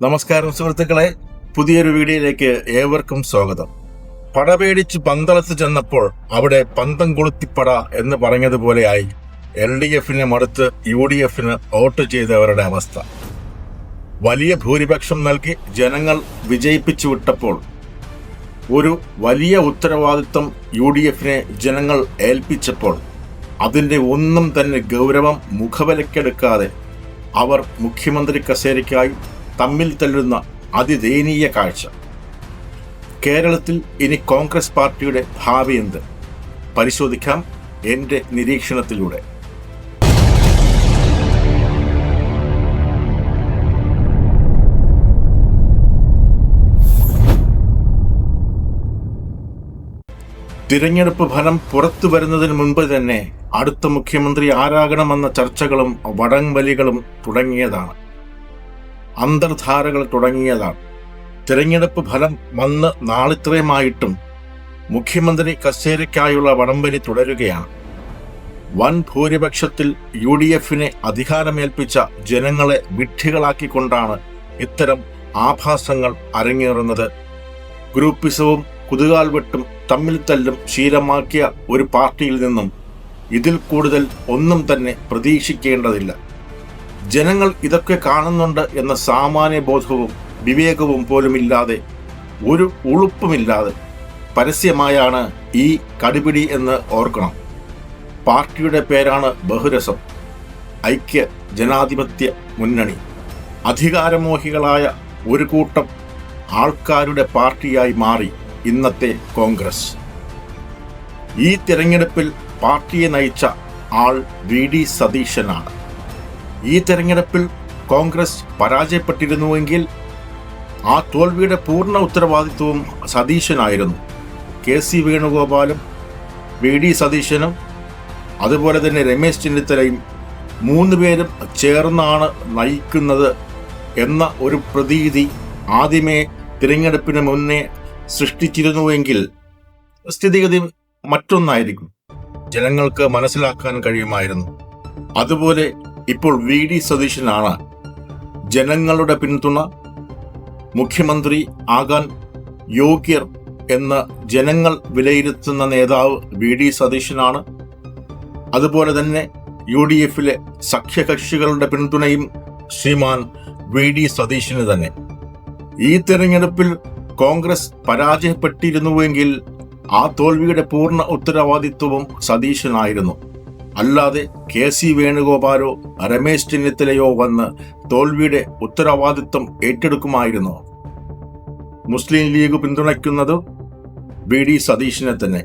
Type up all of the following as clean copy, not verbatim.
നമസ്കാരം സുഹൃത്തുക്കളെ, പുതിയൊരു വീഡിയോയിലേക്ക് ഏവർക്കും സ്വാഗതം. പടപേടിച്ച് പന്തളത്ത് ചെന്നപ്പോൾ അവിടെ പന്തം കൊളുത്തിപ്പട എന്ന് പറഞ്ഞതുപോലെയായി LDFനെ മടുത്ത് UDFന് വോട്ട് ചെയ്തവരുടെ അവസ്ഥ. വലിയ ഭൂരിപക്ഷം നൽകി ജനങ്ങൾ വിജയിപ്പിച്ചു വിട്ടപ്പോൾ ഒരു വലിയ ഉത്തരവാദിത്വം UDFനെ ജനങ്ങൾ ഏൽപ്പിച്ചപ്പോൾ അതിൻ്റെ ഒന്നും തന്നെ ഗൗരവം മുഖവിലക്കെടുക്കാതെ അവർ മുഖ്യമന്ത്രി കസേരയ്ക്കായി തമ്മിൽ തല്ലുന്ന അതിദയനീയ കാഴ്ച. കേരളത്തിൽ ഇനി കോൺഗ്രസ് പാർട്ടിയുടെ ഭാവി എന്ത്? പരിശോധിക്കാം എൻ്റെ നിരീക്ഷണത്തിലൂടെ. തിരഞ്ഞെടുപ്പ് ഫലം പുറത്തു വരുന്നതിന് മുൻപ് തന്നെ അടുത്ത മുഖ്യമന്ത്രി ആരാകണമെന്ന ചർച്ചകളും വടംവലികളും തുടങ്ങിയതാണ്. അന്തർധാരകൾ തുടങ്ങിയതാണ്. തിരഞ്ഞെടുപ്പ് ഫലം വന്ന് നാളിത്രയുമായിട്ടും മുഖ്യമന്ത്രി കസേരയ്ക്കായുള്ള വടംവലി തുടരുകയാണ്. വൻ ഭൂരിപക്ഷത്തിൽ UDFനെ അധികാരമേൽപ്പിച്ച ജനങ്ങളെ വിഡ്ഢികളാക്കിക്കൊണ്ടാണ് ഇത്തരം ആഭാസങ്ങൾ അരങ്ങേറുന്നത്. ഗ്രൂപ്പിസവും കുതുകാൽവെട്ടും തമ്മിൽ തല്ലും ശീലമാക്കിയ ഒരു പാർട്ടിയിൽ നിന്നും ഇതിൽ കൂടുതൽ ഒന്നും തന്നെ പ്രതീക്ഷിക്കേണ്ടതില്ല. ജനങ്ങൾ ഇതൊക്കെ കാണുന്നുണ്ട് എന്ന സാമാന്യ ബോധവും വിവേകവും പോലുമില്ലാതെ, ഒരു ഉളുപ്പുമില്ലാതെ പരസ്യമായാണ് ഈ കടിപിടി എന്ന് ഓർക്കണം. പാർട്ടിയുടെ പേരാണ് ബഹുരസം, ഐക്യ ജനാധിപത്യ മുന്നണി. അധികാരമോഹികളായ ഒരു കൂട്ടം ആൾക്കാരുടെ പാർട്ടിയായി മാറി ഇന്നത്തെ കോൺഗ്രസ്. ഈ തിരഞ്ഞെടുപ്പിൽ പാർട്ടിയെ നയിച്ച ആൾ VD സതീശനാണ്. ഈ തെരഞ്ഞെടുപ്പിൽ കോൺഗ്രസ് പരാജയപ്പെട്ടിരുന്നുവെങ്കിൽ ആ തോൽവിയുടെ പൂർണ്ണ ഉത്തരവാദിത്വവും സതീശനായിരുന്നു. KC വേണുഗോപാലും VD സതീശനും അതുപോലെ തന്നെ രമേശ് ചെന്നിത്തലയും 3 പേരും ചേർന്നാണ് നയിക്കുന്നത് എന്ന ഒരു പ്രതീതി ആദ്യമേ തിരഞ്ഞെടുപ്പിന് മുന്നേ സൃഷ്ടിച്ചിരുന്നുവെങ്കിൽ സ്ഥിതിഗതി മറ്റൊന്നായിരിക്കും, ജനങ്ങൾക്ക് മനസ്സിലാക്കാൻ കഴിയുമായിരുന്നു. അതുപോലെ ഇപ്പോൾ VD സതീശനാണ് ജനങ്ങളുടെ പിന്തുണ, മുഖ്യമന്ത്രി ആകാൻ യോഗ്യർ എന്ന് ജനങ്ങൾ വിലയിരുത്തുന്ന നേതാവ് VD സതീശനാണ്. അതുപോലെ തന്നെ UDFലെ സഖ്യകക്ഷികളുടെ പിന്തുണയും ശ്രീമാൻ VD സതീശന് തന്നെ. ഈ തെരഞ്ഞെടുപ്പിൽ കോൺഗ്രസ് പരാജയപ്പെട്ടിരുന്നുവെങ്കിൽ ആ തോൽവിയുടെ പൂർണ്ണ ഉത്തരവാദിത്വവും സതീശനായിരുന്നു. അല്ലാതെ KC വേണുഗോപാലോ രമേശ് ചെന്നിത്തലയോ വന്ന് തോൽവിയുടെ ഉത്തരവാദിത്വം ഏറ്റെടുക്കുമായിരുന്നു. മുസ്ലിം ലീഗ് പിന്തുണയ്ക്കുന്നത് VD സതീശനെ തന്നെ.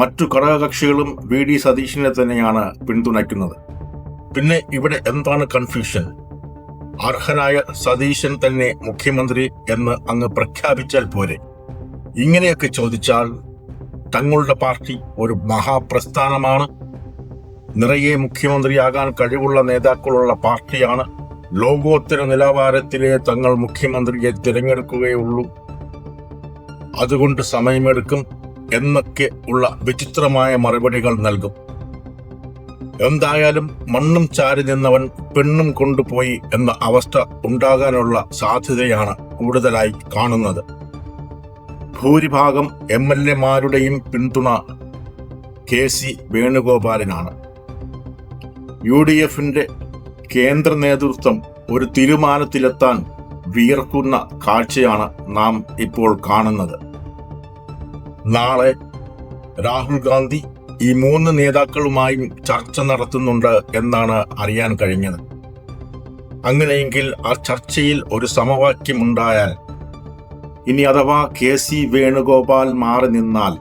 മറ്റു ഘടകകക്ഷികളും VD സതീശനെ തന്നെയാണ് പിന്തുണയ്ക്കുന്നത്. പിന്നെ ഇവിടെ എന്താണ് കൺഫ്യൂഷൻ? അർഹനായ സതീശൻ തന്നെ മുഖ്യമന്ത്രി എന്ന് അങ്ങ് പ്രഖ്യാപിച്ചാൽ പോരെ? ഇങ്ങനെയൊക്കെ ചോദിച്ചാൽ തങ്ങളുടെ പാർട്ടി ഒരു മഹാപ്രസ്ഥാനമാണ്, നിറയെ മുഖ്യമന്ത്രിയാകാൻ കഴിവുള്ള നേതാക്കളുള്ള പാർട്ടിയാണ്, ലോകോത്തര നിലവാരത്തിലെ തങ്ങൾ മുഖ്യമന്ത്രിയെ തിരഞ്ഞെടുക്കുകയുള്ളൂ, അതുകൊണ്ട് സമയമെടുക്കും എന്നൊക്കെ ഉള്ള വിചിത്രമായ മറുപടികൾ നൽകും. എന്തായാലും മണ്ണും ചാരി നിന്നവൻ പെണ്ണും കൊണ്ടുപോയി എന്ന അവസ്ഥ ഉണ്ടാകാനുള്ള സാധ്യതയാണ് കൂടുതലായി കാണുന്നത്. ഭൂരിഭാഗം MLA-മാരുടെയും പിന്തുണ KC വേണുഗോപാലിനാണ്. UDFന്റെ കേന്ദ്ര നേതൃത്വം ഒരു തീരുമാനത്തിലെത്താൻ വിയർക്കുന്ന കാഴ്ചയാണ് നാം ഇപ്പോൾ കാണുന്നത്. നാളെ രാഹുൽ ഗാന്ധി ഈ 3 നേതാക്കളുമായും ചർച്ച നടത്തുന്നുണ്ട് എന്നാണ് അറിയാൻ കഴിഞ്ഞത്. അങ്ങനെയെങ്കിൽ ആ ചർച്ചയിൽ ഒരു സമവാക്യമുണ്ടായാൽ, ഇനി അഥവാ KC വേണുഗോപാൽ മാറി നിന്നാൽ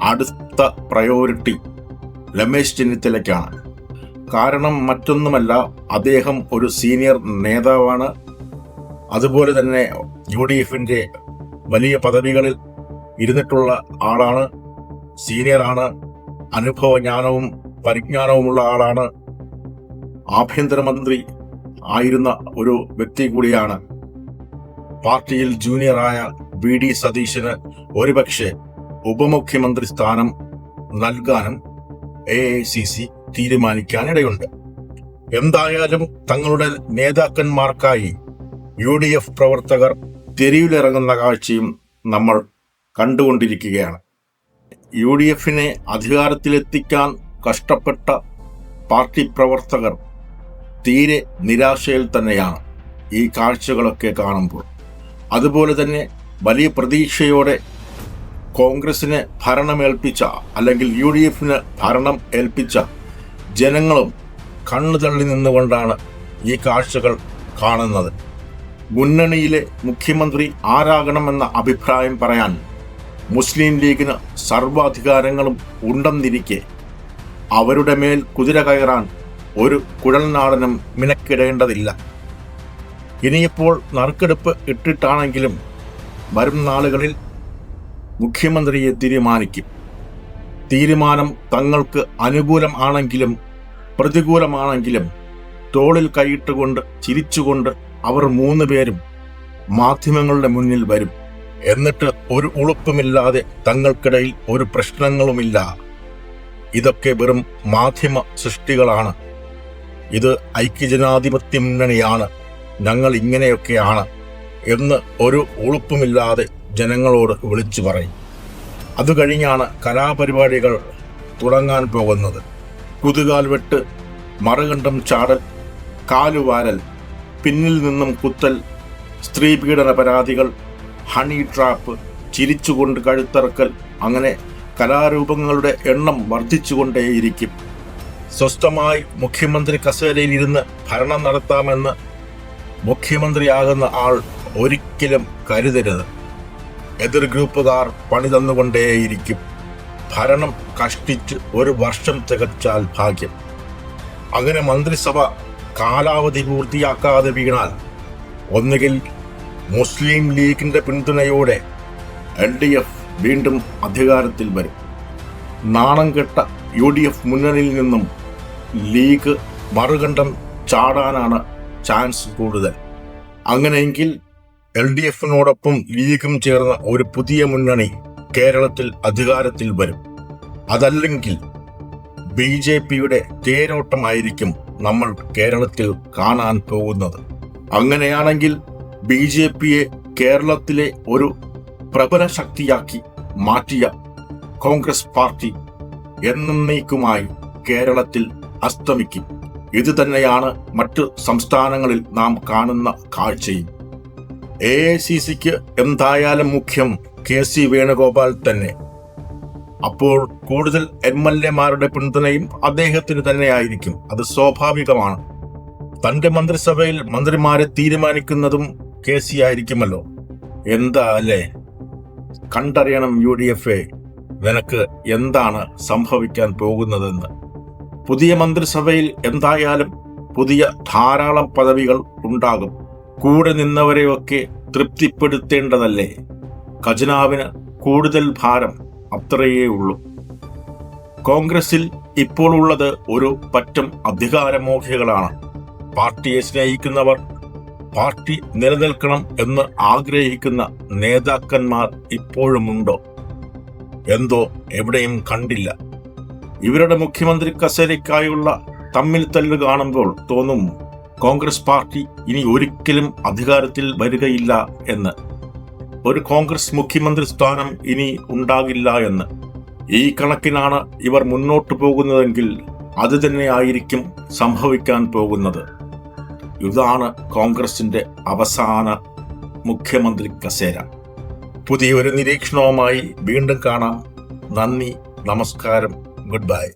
അടുത്ത പ്രയോറിറ്റി രമേശ് ചെന്നിത്തലയ്ക്കാണ്. കാരണം മറ്റൊന്നുമല്ല, അദ്ദേഹം ഒരു സീനിയർ നേതാവാണ്. അതുപോലെ തന്നെ UDFന്റെ വലിയ പദവികളിൽ ഇരുന്നിട്ടുള്ള ആളാണ്, സീനിയറാണ്, അനുഭവജ്ഞാനവും പരിജ്ഞാനവുമുള്ള ആളാണ്, ആഭ്യന്തരമന്ത്രി ആയിരുന്ന ഒരു വ്യക്തി കൂടിയാണ്. പാർട്ടിയിൽ ജൂനിയറായ VD സതീശന് ഒരുപക്ഷെ ഉപമുഖ്യമന്ത്രി സ്ഥാനം നൽകാനും AICC തീരുമാനിക്കാനിടയുണ്ട്. എന്തായാലും തങ്ങളുടെ നേതാക്കന്മാർക്കായി UDF പ്രവർത്തകർ തെരുവിലിറങ്ങുന്ന കാഴ്ചയും നമ്മൾ കണ്ടുകൊണ്ടിരിക്കുകയാണ്. UDFനെ അധികാരത്തിലെത്തിക്കാൻ കഷ്ടപ്പെട്ട പാർട്ടി പ്രവർത്തകർ തീരെ നിരാശയിൽ തന്നെയാണ് ഈ കാഴ്ചകളൊക്കെ കാണുമ്പോൾ. അതുപോലെ തന്നെ വലിയ പ്രതീക്ഷയോടെ കോൺഗ്രസിന് ഭരണമേൽപ്പിച്ച അല്ലെങ്കിൽ UDFന് ഭരണം ഏൽപ്പിച്ച ജനങ്ങളും കണ്ണു തള്ളി നിന്നുകൊണ്ടാണ് ഈ കാഴ്ചകൾ കാണുന്നത്. മുന്നണിയിലെ മുഖ്യമന്ത്രി ആരാകണമെന്ന അഭിപ്രായം പറയാൻ മുസ്ലിം ലീഗിന് സർവാധികാരങ്ങളും ഉണ്ടെന്നിരിക്കെ അവരുടെ മേൽ കുതിര കയറാൻ ഒരു കുഴൽനാടനും മിനക്കിടേണ്ടതില്ല. ഇനിയിപ്പോൾ നറുക്കെടുപ്പ് ഇട്ടിട്ടാണെങ്കിലും വരും നാളുകളിൽ മുഖ്യമന്ത്രിയെ തീരുമാനിക്കും. തീരുമാനം തങ്ങൾക്ക് അനുകൂലം ആണെങ്കിലും പ്രതികൂലമാണെങ്കിലും തോളിൽ കൈയിട്ടുകൊണ്ട് ചിരിച്ചുകൊണ്ട് അവർ 3 പേരും മാധ്യമങ്ങളുടെ മുന്നിൽ വരും. എന്നിട്ട് ഒരു ഉളുപ്പുമില്ലാതെ തങ്ങൾക്കിടയിൽ ഒരു പ്രശ്നങ്ങളുമില്ല, ഇതൊക്കെ വെറും മാധ്യമ സൃഷ്ടികളാണ്, ഇത് ഐക്യജനാധിപത്യ മുന്നണിയാണ്, ഞങ്ങൾ ഇങ്ങനെയൊക്കെയാണ് എന്ന് ഒരു ഉളുപ്പുമില്ലാതെ ജനങ്ങളോട് വിളിച്ചു പറയും. അത് കഴിഞ്ഞാണ് കലാപരിപാടികൾ തുടങ്ങാൻ പോകുന്നത്. കുതുകാൽ വെട്ട്, മറുകണ്ഠം ചാടൽ, കാലുവാരൽ, പിന്നിൽ നിന്നും കുത്തൽ, സ്ത്രീ പീഡന പരാതികൾ, ഹണി ട്രാപ്പ്, ചിരിച്ചുകൊണ്ട് കഴുത്തറക്കൽ, അങ്ങനെ കലാരൂപങ്ങളുടെ എണ്ണം വർദ്ധിച്ചുകൊണ്ടേയിരിക്കും. സ്വസ്ഥമായി മുഖ്യമന്ത്രി കസേരയിലിരുന്ന് ഭരണം നടത്താമെന്ന് മുഖ്യമന്ത്രിയാകുന്ന ആൾ ഒരിക്കലും കരുതരുത്. എതിർ ഗ്രൂപ്പുകാർ പണി തന്നുകൊണ്ടേയിരിക്കും. ഭരണം കഷ്ടിച്ച് 1 വർഷം തികച്ചാൽ ഭാഗ്യം. അങ്ങനെ മന്ത്രിസഭ കാലാവധി പൂർത്തിയാക്കാതെ വീണാൽ ഒന്നുകിൽ മുസ്ലിം ലീഗിന്റെ പിന്തുണയോടെ LDF വീണ്ടും അധികാരത്തിൽ വരും. നാണം കെട്ട UDF മുന്നണിയിൽ നിന്നും ലീഗ് മറുകണ്ഠം ചാടാനാണ് ചാൻസ് കൂടുതൽ. അങ്ങനെയെങ്കിൽ LDFനോടൊപ്പം ലീഗും ചേർന്ന ഒരു പുതിയ മുന്നണി കേരളത്തിൽ അധികാരത്തിൽ വരും. അതല്ലെങ്കിൽ BJPയുടെ തേരോട്ടമായിരിക്കും നമ്മൾ കേരളത്തിൽ കാണാൻ പോകുന്നത്. അങ്ങനെയാണെങ്കിൽ BJPയെ കേരളത്തിലെ ഒരു പ്രബല ശക്തിയാക്കി മാറ്റിയ കോൺഗ്രസ് പാർട്ടി എന്നേക്കുമായി കേരളത്തിൽ അസ്തമിക്കും. ഇത് തന്നെയാണ് മറ്റു സംസ്ഥാനങ്ങളിൽ നാം കാണുന്ന കാഴ്ചയും. AICCക്ക് എന്തായാലും മുഖ്യം KC വേണുഗോപാൽ തന്നെ. അപ്പോൾ കൂടുതൽ MLAമാരുടെ പിന്തുണയും അദ്ദേഹത്തിന് തന്നെയായിരിക്കും. അത് സ്വാഭാവികമാണ്. തന്റെ മന്ത്രിസഭയിൽ മന്ത്രിമാരെ തീരുമാനിക്കുന്നതും KC ആയിരിക്കുമല്ലോ. എന്താ അല്ലേ? കണ്ടറിയണം UDF-െ, നിനക്ക് എന്താണ് സംഭവിക്കാൻ പോകുന്നതെന്ന്. പുതിയ മന്ത്രിസഭയിൽ എന്തായാലും പുതിയ ധാരാളം പദവികൾ ഉണ്ടാകും. കൂടെ നിന്നവരെയൊക്കെ തൃപ്തിപ്പെടുത്തേണ്ടതല്ലേ? ഖജനാവിന് കൂടുതൽ ഭാരം അത്രയേ ഉള്ളൂ. കോൺഗ്രസിൽ ഇപ്പോൾ ഉള്ളത് ഒരു പറ്റം അധികാരമോഹികളാണ്. പാർട്ടിയെ സ്നേഹിക്കുന്നവർ, പാർട്ടി നിലനിൽക്കണം എന്ന് ആഗ്രഹിക്കുന്ന നേതാക്കന്മാർ ഇപ്പോഴുമുണ്ടോ? എന്തോ എവിടെയും കണ്ടില്ല. ഇവരുടെ മുഖ്യമന്ത്രി കസേരയ്ക്കായുള്ള തമ്മിൽ തല്ല് കാണുമ്പോൾ തോന്നും കോൺഗ്രസ് പാർട്ടി ഇനി ഒരിക്കലും അധികാരത്തിൽ വരികയില്ല എന്ന്. ഒരു കോൺഗ്രസ് മുഖ്യമന്ത്രി സ്ഥാനം ഇനി ഉണ്ടാകില്ല എന്ന്. ഈ കണക്കിനാണ് ഇവർ മുന്നോട്ടു പോകുന്നതെങ്കിൽ അത് തന്നെയായിരിക്കും സംഭവിക്കാൻ പോകുന്നത്. ഇതാണ് കോൺഗ്രസിന്റെ അവസാന മുഖ്യമന്ത്രി കസേര. പുതിയൊരു നിരീക്ഷണവുമായി വീണ്ടും കാണാം. നന്ദി, നമസ്കാരം, ഗുഡ് ബൈ.